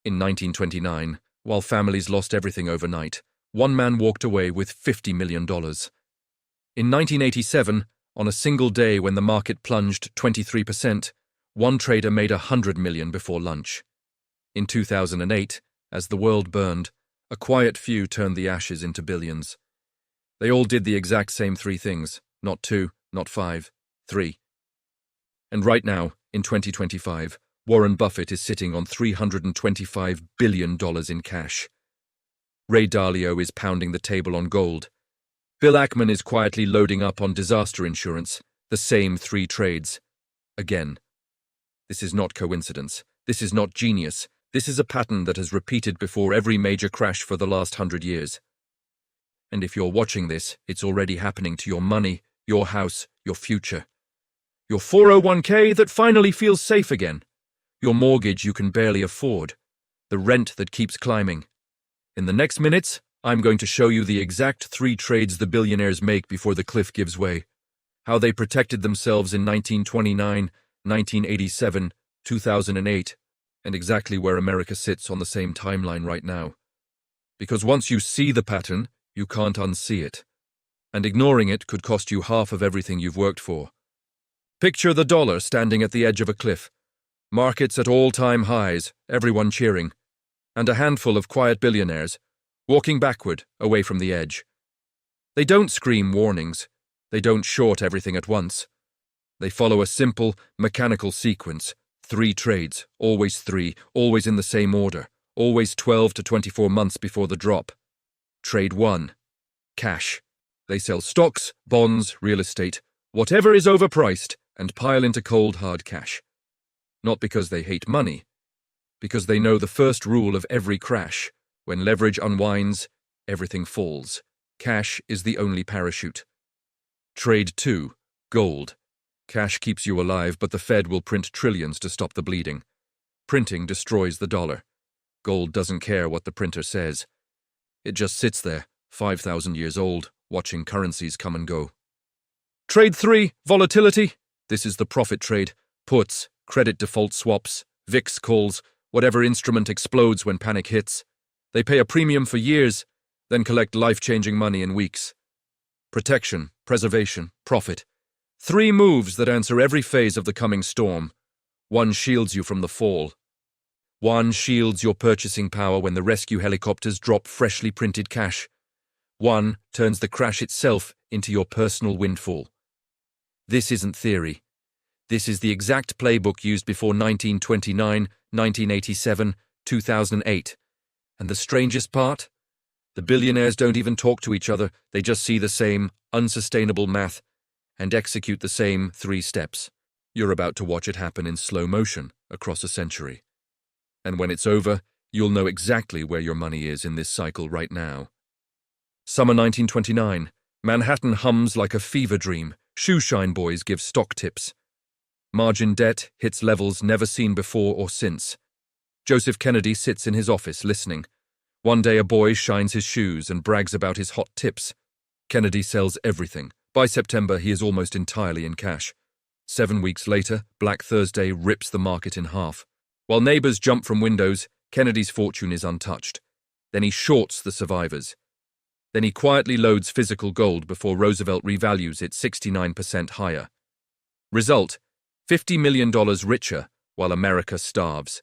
In 1929, while families lost everything overnight, one man walked away with $50 million. In 1987, on a single day when the market plunged 23%, one trader made $100 million before lunch. In 2008, as the world burned, a quiet few turned the ashes into billions. They all did the exact same three things, not two, not five, three. And right now, in 2025, Warren Buffett is sitting on $325 billion in cash. Ray Dalio is pounding the table on gold. Bill Ackman is quietly loading up on disaster insurance, the same three trades. Again. This is not coincidence. This is not genius. This is a pattern that has repeated before every major crash for the last 100 years. And if you're watching this, it's already happening to your money, your house, your future. Your 401k that finally feels safe again. Your mortgage you can barely afford. The rent that keeps climbing. In the next minutes, I'm going to show you the exact three trades the billionaires make before the cliff gives way. How they protected themselves in 1929, 1987, 2008, and exactly where America sits on the same timeline right now. Because once you see the pattern, you can't unsee it. And ignoring it could cost you half of everything you've worked for. Picture the dollar standing at the edge of a cliff. Markets at all-time highs, everyone cheering. And a handful of quiet billionaires, walking backward, away from the edge. They don't scream warnings. They don't short everything at once. They follow a simple, mechanical sequence. 3 trades, always 3, always in the same order, always 12 to 24 months before the drop. Trade 1. Cash. They sell stocks, bonds, real estate, whatever is overpriced, and pile into cold, hard cash. Not because they hate money, because they know the first rule of every crash. When leverage unwinds, everything falls. Cash is the only parachute. Trade 2. Gold. Cash keeps you alive, but the Fed will print trillions to stop the bleeding. Printing destroys the dollar. Gold doesn't care what the printer says. It just sits there, 5,000 years old, watching currencies come and go. Trade 3. Volatility. This is the profit trade. Puts, credit default swaps, VIX calls, whatever instrument explodes when panic hits. They pay a premium for years, then collect life-changing money in weeks. Protection, preservation, profit. 3 moves that answer every phase of the coming storm. 1 shields you from the fall. 1 shields your purchasing power when the rescue helicopters drop freshly printed cash. 1 turns the crash itself into your personal windfall. This isn't theory. This is the exact playbook used before 1929, 1987, 2008. And the strangest part? The billionaires don't even talk to each other. They just see the same unsustainable math and execute the same 3 steps. You're about to watch it happen in slow motion across a century. And when it's over, you'll know exactly where your money is in this cycle right now. Summer 1929. Manhattan hums like a fever dream. Shoeshine boys give stock tips. Margin debt hits levels never seen before or since. Joseph Kennedy sits in his office listening. One day a boy shines his shoes and brags about his hot tips. Kennedy sells everything. By September, he is almost entirely in cash. 7 weeks later, Black Thursday rips the market in half. While neighbors jump from windows, Kennedy's fortune is untouched. Then he shorts the survivors. Then he quietly loads physical gold before Roosevelt revalues it 69% higher. Result, $50 million richer while America starves.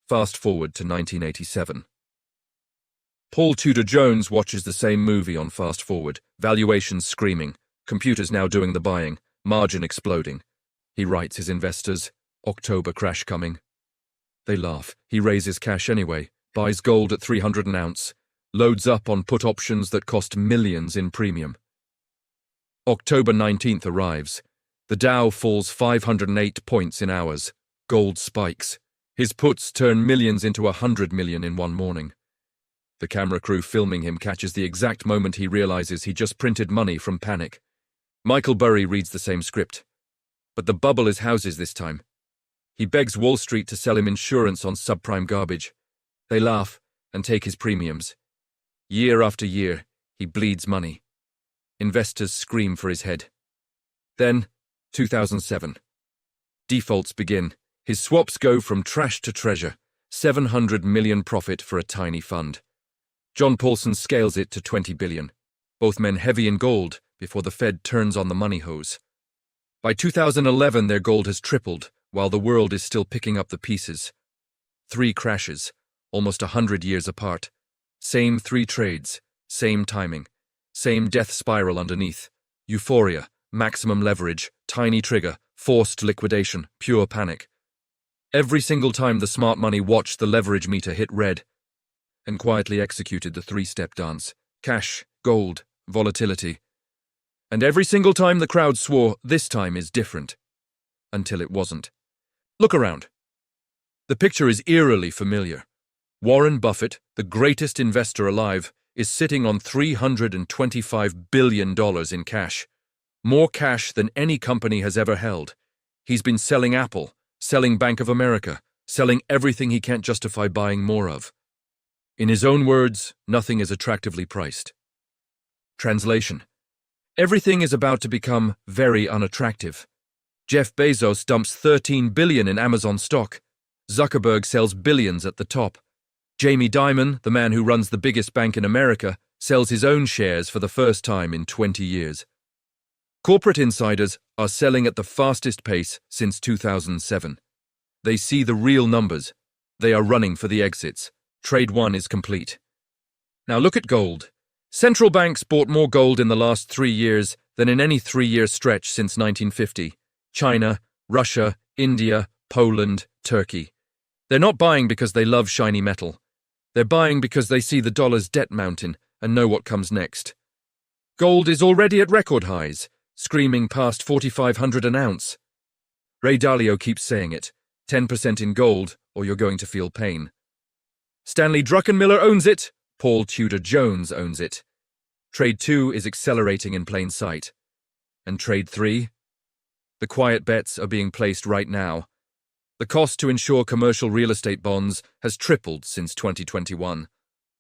Fast forward to 1987. Paul Tudor Jones watches the same movie on fast forward, valuations screaming, computers now doing the buying, margin exploding. He writes his investors, October crash coming. They laugh. He raises cash anyway, buys gold at 300 an ounce, loads up on put options that cost millions in premium. October 19th arrives. The Dow falls 508 points in hours. Gold spikes. His puts turn millions into 100 million in one morning. The camera crew filming him catches the exact moment he realizes he just printed money from panic. Michael Burry reads the same script. But the bubble is houses this time. He begs Wall Street to sell him insurance on subprime garbage. They laugh and take his premiums. Year after year, he bleeds money. Investors scream for his head. Then, 2007. Defaults begin. His swaps go from trash to treasure. $700 million profit for a tiny fund. John Paulson scales it to $20 billion. Both men heavy in gold before the Fed turns on the money hose. By 2011, their gold has tripled, while the world is still picking up the pieces. 3 crashes, almost 100 years apart. Same 3 trades, same timing, same death spiral underneath. Euphoria, maximum leverage, tiny trigger, forced liquidation, pure panic. Every single time the smart money watched the leverage meter hit red and quietly executed the 3-step dance. Cash, gold, volatility. And every single time the crowd swore, this time is different. Until it wasn't. Look around. The picture is eerily familiar. Warren Buffett, the greatest investor alive, is sitting on $325 billion in cash. More cash than any company has ever held. He's been selling Apple, selling Bank of America, selling everything he can't justify buying more of. In his own words, nothing is attractively priced. Translation: everything is about to become very unattractive. Jeff Bezos dumps $13 billion in Amazon stock. Zuckerberg sells billions at the top. Jamie Dimon, the man who runs the biggest bank in America, sells his own shares for the first time in 20 years. Corporate insiders are selling at the fastest pace since 2007. They see the real numbers. They are running for the exits. Trade 1 is complete. Now look at gold. Central banks bought more gold in the last 3 years than in any 3-year stretch since 1950. China, Russia, India, Poland, Turkey. They're not buying because they love shiny metal. They're buying because they see the dollar's debt mountain and know what comes next. Gold is already at record highs, screaming past 4,500 an ounce. Ray Dalio keeps saying it, 10% in gold or you're going to feel pain. Stanley Druckenmiller owns it, Paul Tudor Jones owns it. Trade 2 is accelerating in plain sight. And Trade 3? The quiet bets are being placed right now. The cost to insure commercial real estate bonds has tripled since 2021.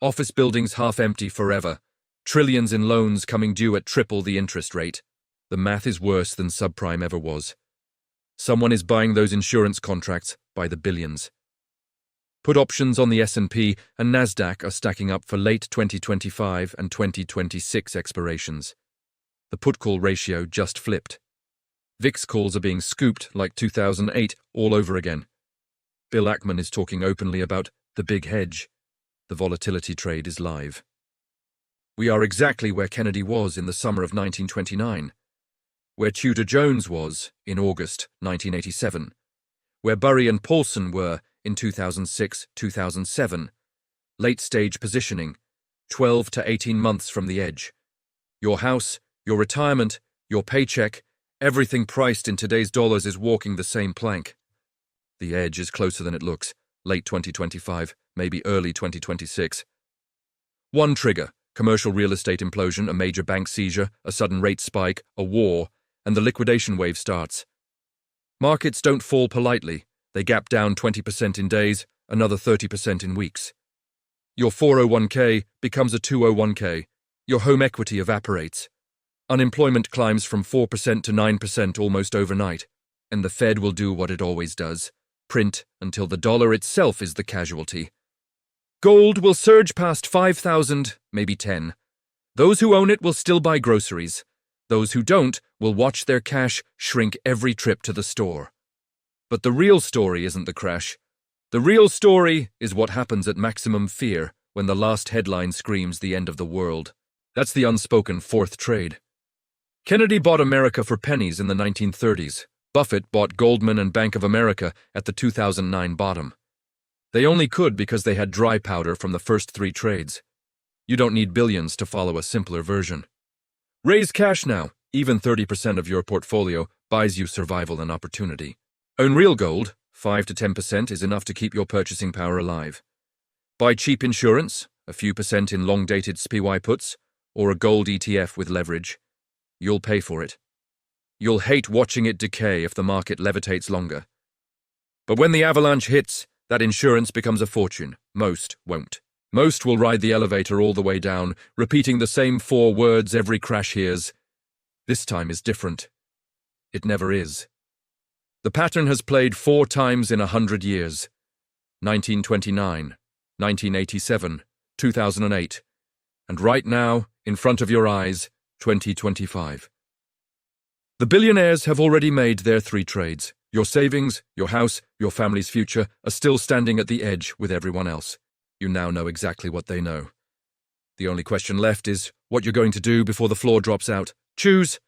Office buildings half empty forever. Trillions in loans coming due at triple the interest rate. The math is worse than subprime ever was. Someone is buying those insurance contracts by the billions. Put options on the S&P and Nasdaq are stacking up for late 2025 and 2026 expirations. The put-call ratio just flipped. VIX calls are being scooped like 2008 all over again. Bill Ackman is talking openly about the big hedge. The volatility trade is live. We are exactly where Kennedy was in the summer of 1929, where Tudor Jones was in August 1987, where Burry and Paulson were in 2006-2007. Late-stage positioning, 12 to 18 months from the edge. Your house, your retirement, your paycheck, everything priced in today's dollars is walking the same plank. The edge is closer than it looks, late 2025, maybe early 2026. One trigger, commercial real estate implosion, a major bank seizure, a sudden rate spike, a war, and the liquidation wave starts. Markets don't fall politely. They gap down 20% in days, another 30% in weeks. Your 401k becomes a 201k. Your home equity evaporates. Unemployment climbs from 4% to 9% almost overnight. And the Fed will do what it always does, print until the dollar itself is the casualty. Gold will surge past 5,000, maybe 10. Those who own it will still buy groceries. Those who don't will watch their cash shrink every trip to the store. But the real story isn't the crash. The real story is what happens at maximum fear when the last headline screams the end of the world. That's the unspoken fourth trade. Kennedy bought America for pennies in the 1930s. Buffett bought Goldman and Bank of America at the 2009 bottom. They only could because they had dry powder from the first 3 trades. You don't need billions to follow a simpler version. Raise cash now. Even 30% of your portfolio buys you survival and opportunity. Own real gold, 5 to 10% is enough to keep your purchasing power alive. Buy cheap insurance, a few percent in long-dated SPY puts, or a gold ETF with leverage. You'll pay for it. You'll hate watching it decay if the market levitates longer. But when the avalanche hits, that insurance becomes a fortune. Most won't. Most will ride the elevator all the way down, repeating the same 4 words every crash hears. This time is different. It never is. The pattern has played 4 times in 100 years. 1929, 1987, 2008, and right now, in front of your eyes, 2025. The billionaires have already made their 3 trades. Your savings, your house, your family's future are still standing at the edge with everyone else. You now know exactly what they know. The only question left is what you're going to do before the floor drops out. Choose.